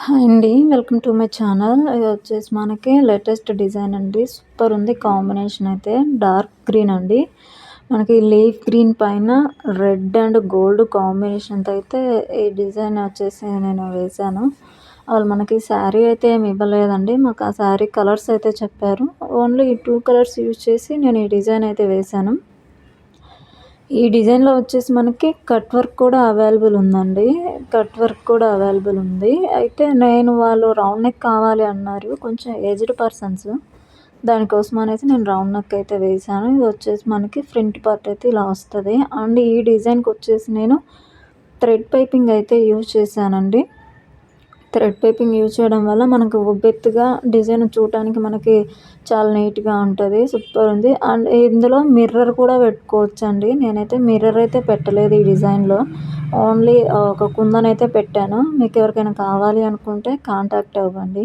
Hi అండి. Welcome to my channel. ఇదొచ్చేసి మనకి లేటెస్ట్ డిజైన్ అండి. సూపర్ ఉంది కాంబినేషన్ అయితే. డార్క్ గ్రీన్ అండి. మనకి లీఫ్ గ్రీన్ పైన రెడ్ అండ్ గోల్డ్ కాంబినేషన్‌తో అయితే ఈ డిజైన్ వచ్చేసి నేను వేశాను. వాళ్ళు మనకి శారీ అయితే ఏమి ఇవ్వలేదండి. మాకు ఆ శారీ కలర్స్ అయితే చెప్పారు. ఓన్లీ ఈ 2 కలర్స్ యూజ్ చేసి నేను ఈ డిజైన్ అయితే వేశాను. ఈ డిజైన్‌లో వచ్చేసి మనకి కట్ వర్క్ కూడా అవైలబుల్ ఉందండి. కట్ వర్క్ కూడా అవైలబుల్ ఉంది. అయితే వాళ్ళు రౌండ్ నెక్ కావాలి అన్నారు. కొంచెం ఏజ్డ్ పర్సన్స్. దానికోసం అనేసి నేను రౌండ్ నెక్ అయితే వేశాను. ఇది వచ్చేసి మనకి ఫ్రంట్ పార్ట్ అయితే ఇలా వస్తది. అండ్ ఈ డిజైన్‌కొచ్చేసి నేను థ్రెడ్ పైపింగ్ అయితే యూజ్ చేశానండి. థ్రెడ్ పైపింగ్ యూజ్ చేయడం వల్ల మనకు ఉబ్బెత్తుగా డిజైన్ చూడటానికి మనకి చాలా నీట్‌గా ఉంటది. సూపర్ ఉంది. అండ్ ఇందులో మిర్రర్ కూడా పెట్టుకోవచ్చండి. నేనైతే మిర్రర్ అయితే పెట్టలేదు ఈ డిజైన్‌లో. ఓన్లీ ఒక కుందన్ అయితే పెట్టాను. మీకు ఎవరికైనా కావాలి అనుకుంటే కాంటాక్ట్ అవ్వండి.